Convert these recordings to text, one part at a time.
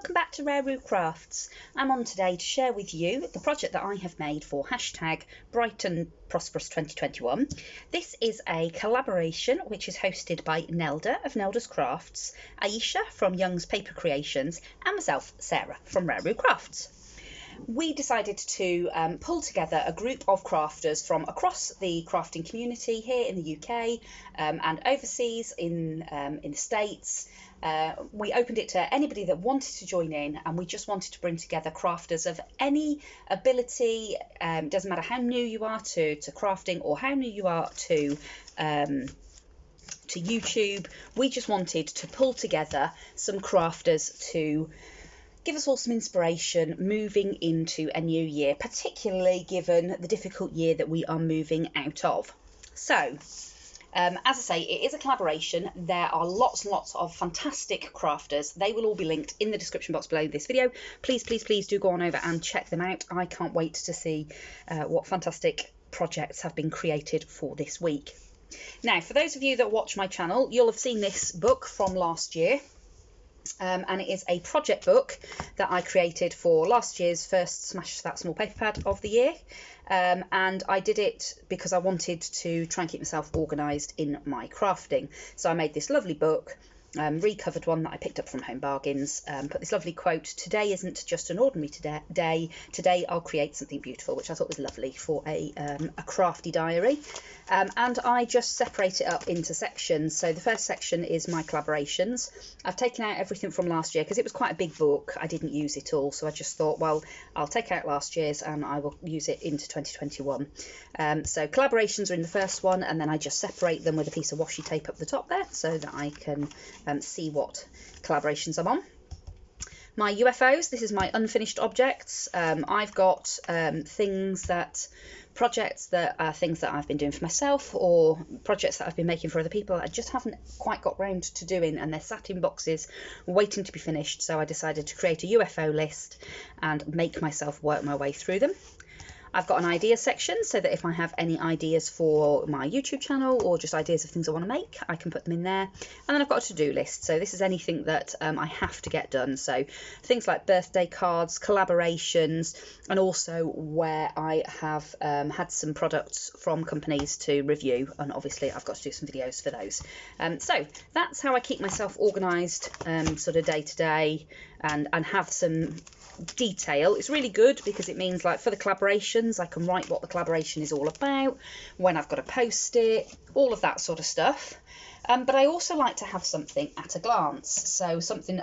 welcome back to RareRoo Crafts. I'm on today to share with you the project that I have made for hashtag Bright and Prosperous 2021. This is a collaboration which is hosted by Nelda of NeldasCrafts, Aisha from Young's Paper Creations and myself, Sarah from RareRoo Crafts. We decided to pull together a group of crafters from across the crafting community here in the UK and overseas in the States. We opened it to anybody that wanted to join in, and we just wanted to bring together crafters of any ability. Doesn't matter how new you are to crafting or how new you are to YouTube. We just wanted to pull together some crafters to give us all some inspiration moving into a new year, particularly given the difficult year that we are moving out of. So, as I say, it is a collaboration. There are lots and lots of fantastic crafters. They will all be linked in the description box below this video. Please, please, please do go on over and check them out. I can't wait to see what fantastic projects have been created for this week. Now, for those of you that watch my channel, you'll have seen this book from last year. And it is a project book that I created for last year's first Smash That Small Paper Pad of the year. And I did it because I wanted to try and keep myself organised in my crafting. So I made this lovely book, recovered one that I picked up from Home Bargains, put this lovely quote: "Today isn't just an ordinary day. Today I'll create something beautiful," which I thought was lovely for a crafty diary. And I just separate it up into sections. So the first section is my collaborations. I've taken out everything from last year because it was quite a big book. I didn't use it all, so I just thought, well, I'll take out last year's and I will use it into 2021. So collaborations are in the first one, and then I just separate them with a piece of washi tape up the top there so that I can see what collaborations I'm on. My UFOs, this is my unfinished objects. I've got projects that are things that I've been doing for myself, or projects that I've been making for other people I just haven't quite got round to doing, and they're sat in boxes waiting to be finished. So I decided to create a UFO list and make myself work my way through them. I've got an idea section so that if I have any ideas for my YouTube channel or just ideas of things I want to make, I can put them in there. And then I've got a to-do list. So this is anything that I have to get done. So things like birthday cards, collaborations, and also where I have had some products from companies to review. And obviously I've got to do some videos for those. So that's how I keep myself organised sort of day to day and have some detail. It's really good because it means, like, for the collaborations, I can write what the collaboration is all about, when I've got to post it, all of that sort of stuff. But I also like to have something at a glance. So something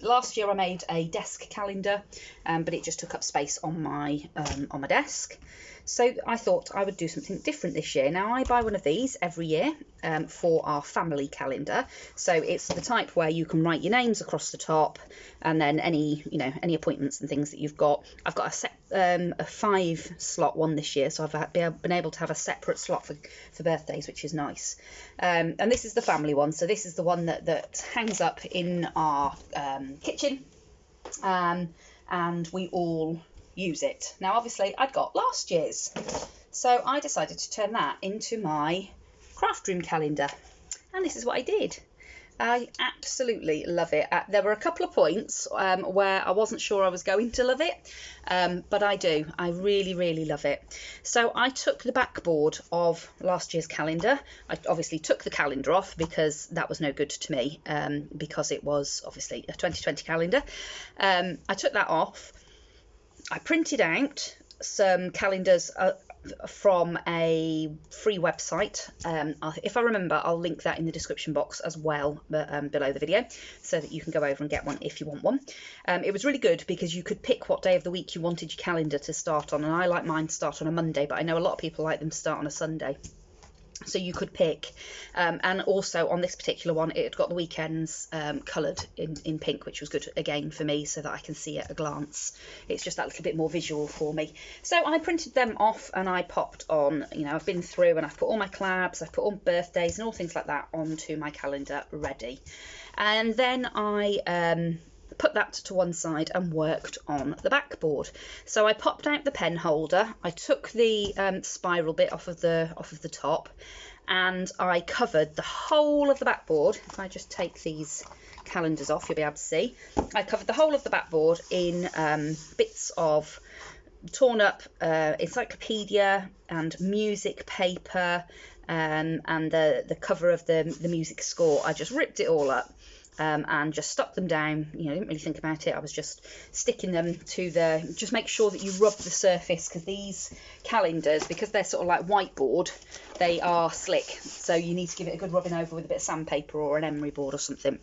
last year I made a desk calendar, but it just took up space on my desk. So I thought I would do something different this year. Now, I buy one of these every year for our family calendar. So it's the type where you can write your names across the top, and then any appointments and things that you've got. I've got a 5-slot one this year, so I've been able to have a separate slot for birthdays, which is nice. And this is the family one. So this is the one that hangs up in our kitchen, and we all use it. Now, obviously I'd got last year's, so I decided to turn that into my craft room calendar, and this is what I did. I absolutely love it. There were a couple of points where I wasn't sure I was going to love it, but I do. I really, really love it. So I took the backboard of last year's calendar. I obviously took the calendar off because that was no good to me, because it was obviously a 2020 calendar. I took that off. I printed out some calendars from a free website. If I remember, I'll link that in the description box as well below the video, so that you can go over and get one if you want one. It was really good because you could pick what day of the week you wanted your calendar to start on, and I like mine to start on a Monday, but I know a lot of people like them to start on a Sunday. So you could pick, and also on this particular one, it had got the weekends coloured in pink, which was good again for me, so that I can see at a glance. It's just that little bit more visual for me. So I printed them off and I popped on, I've been through and I've put all my collabs, I've put all birthdays and all things like that onto my calendar ready. And then I put that to one side and worked on the backboard. So I popped out the pen holder, I took the spiral bit off of the top, and I covered the whole of the backboard. If I just take these calendars off, you'll be able to see, I covered the whole of the backboard in bits of torn up encyclopedia and music paper, and the cover of the music score. I just ripped it all up and just stuck them down. You know, I didn't really think about it. I was just sticking them to just make sure that you rub the surface, because these calendars, because they're sort of like whiteboard, they are slick. So you need to give it a good rubbing over with a bit of sandpaper or an emery board or something.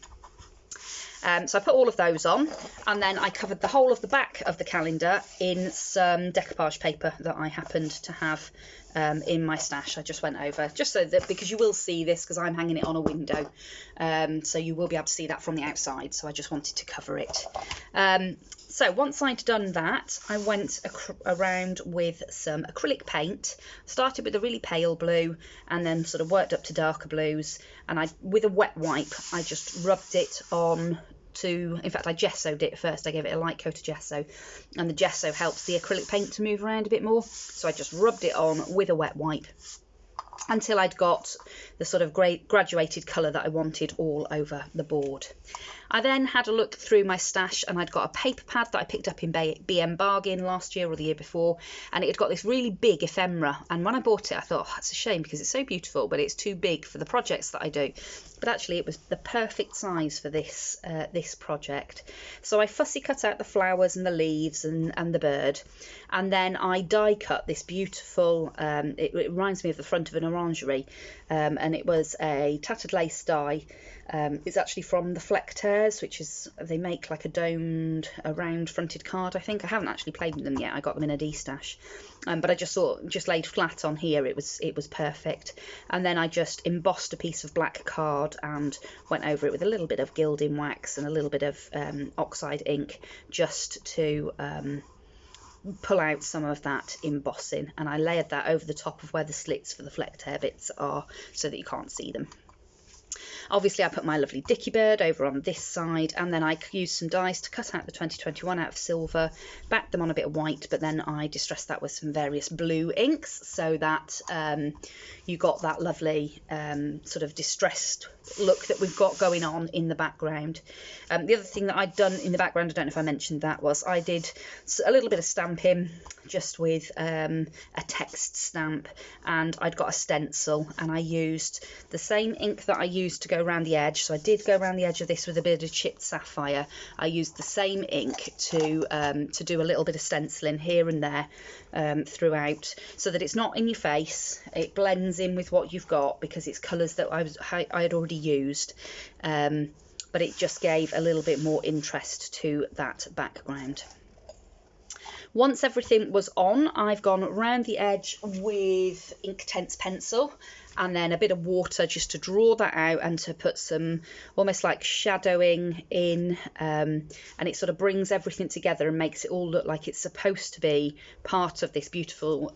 So I put all of those on, and then I covered the whole of the back of the calendar in some decoupage paper that I happened to have in my stash. I just went over, just so that, because you will see this, because I'm hanging it on a window, so you will be able to see that from the outside, so I just wanted to cover it. So once I'd done that, I went around with some acrylic paint. Started with a really pale blue and then sort of worked up to darker blues, and with a wet wipe, I just rubbed it on in fact I gessoed it first. I gave it a light coat of gesso, and the gesso helps the acrylic paint to move around a bit more. So I just rubbed it on with a wet wipe until I'd got the sort of graduated colour that I wanted all over the board. I then had a look through my stash, and I'd got a paper pad that I picked up in B&D Bargain last year or the year before, and it had got this really big ephemera, and when I bought it I thought, oh, that's a shame because it's so beautiful, but it's too big for the projects that I do. But actually it was the perfect size for this project. So I fussy cut out the flowers and the leaves and the bird, and then I die cut this beautiful, it reminds me of the front of an orangery, and it was a tattered lace die. It's actually from the Flecteurs, which is, they make like a round fronted card, I think. I haven't actually played with them yet. I got them in a D-stash, but I just thought, just laid flat on here, it was perfect. And then I just embossed a piece of black card and went over it with a little bit of gilding wax and a little bit of oxide ink, just to pull out some of that embossing, and I layered that over the top of where the slits for the Flecteur bits are, so that you can't see them. Obviously I put my lovely Dicky bird over on this side, and then I used some dies to cut out the 2021 out of silver, backed them on a bit of white, but then I distressed that with some various blue inks, so that you got that lovely sort of distressed look that we've got going on in the background. The other thing that I'd done in the background, I don't know if I mentioned that, was I did a little bit of stamping just with a text stamp, and I'd got a stencil, and I used the same ink that I used to go around the edge. So I did go around the edge of this with a bit of chipped sapphire. I used the same ink to do a little bit of stenciling here and there throughout, so that it's not in your face. It blends in with what you've got, because it's colours that I had already used, but it just gave a little bit more interest to that background. Once everything was on, I've gone around the edge with Inktense pencil and then a bit of water just to draw that out and to put some almost like shadowing in, and it sort of brings everything together and makes it all look like it's supposed to be part of this beautiful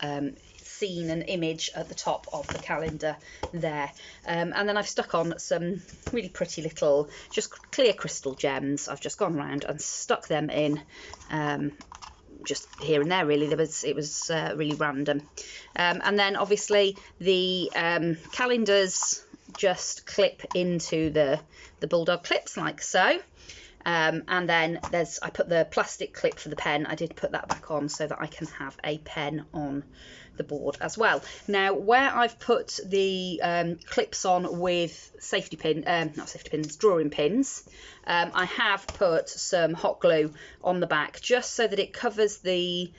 scene and image at the top of the calendar there. And then I've stuck on some really pretty little just clear crystal gems. I've just gone around and stuck them in, just here and there really. It was really random. And then obviously the calendars just clip into the bulldog clips like so. And then I put the plastic clip for the pen. I did put that back on so that I can have a pen on the board as well. Now where I've put the clips on with drawing pins, I have put some hot glue on the back just so that it covers the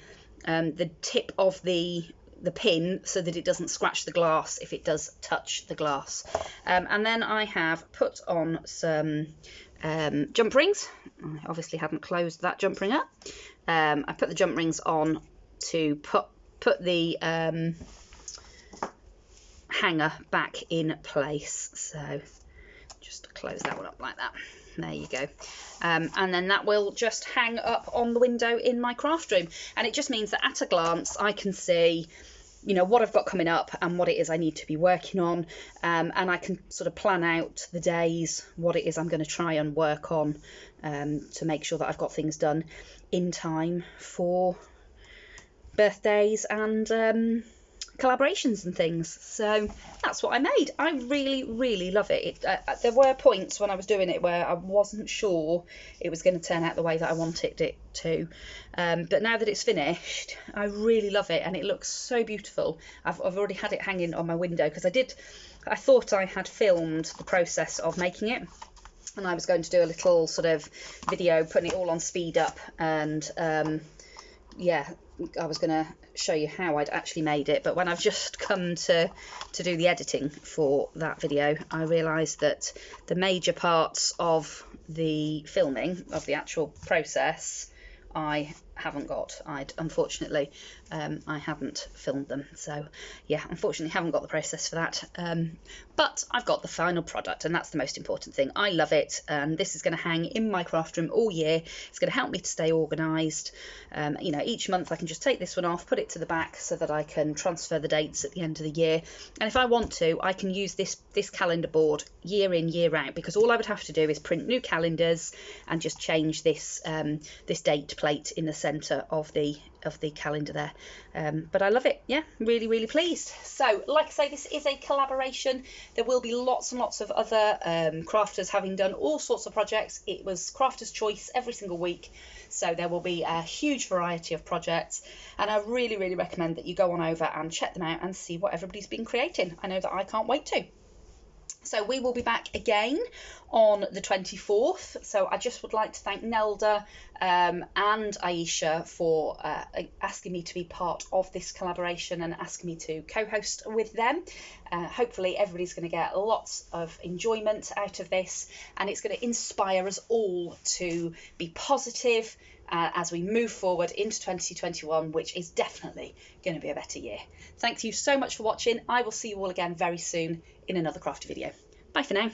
tip of the pin, so that it doesn't scratch the glass if it does touch the glass. And then I have put on some jump rings. I obviously hadn't closed that jump ring up. I put the jump rings on to put the hanger back in place. So just close that one up like that. There you go. And then that will just hang up on the window in my craft room, and it just means that at a glance I can see, you know, what I've got coming up and what it is I need to be working on, and I can sort of plan out the days, what it is I'm going to try and work on, to make sure that I've got things done in time for birthdays and collaborations and things. So that's what I made. I really love it. There were points when I was doing it where I wasn't sure it was going to turn out the way that I wanted it to, but now that it's finished, I really love it, and it looks so beautiful. I've already had it hanging on my window because I thought I had filmed the process of making it, and I was going to do a little sort of video putting it all on speed up, and yeah, I was going to show you how I'd actually made it. But when I've just come to do the editing for that video, I realised that the major parts of the filming of the actual process I haven't got. Unfortunately, I haven't filmed them. So yeah, unfortunately haven't got the process for that. But I've got the final product, and that's the most important thing. I love it, and this is going to hang in my craft room all year. It's going to help me to stay organised. You know, each month I can just take this one off, put it to the back so that I can transfer the dates at the end of the year. And if I want to, I can use this calendar board year in, year out, because all I would have to do is print new calendars and just change this this date plate in the centre of the calendar there. But I love it. Yeah, really pleased. So like I say, this is a collaboration. There will be lots and lots of other crafters having done all sorts of projects. It was crafter's choice every single week, so there will be a huge variety of projects, and I really recommend that you go on over and check them out and see what everybody's been creating. I know that I can't wait to. So we will be back again on the 24th. So I just would like to thank Nelda and Aisha for asking me to be part of this collaboration and asking me to co-host with them. Hopefully everybody's going to get lots of enjoyment out of this, and it's going to inspire us all to be positive as we move forward into 2021, which is definitely going to be a better year. Thank you so much for watching. I will see you all again very soon in another crafty video. Bye for now.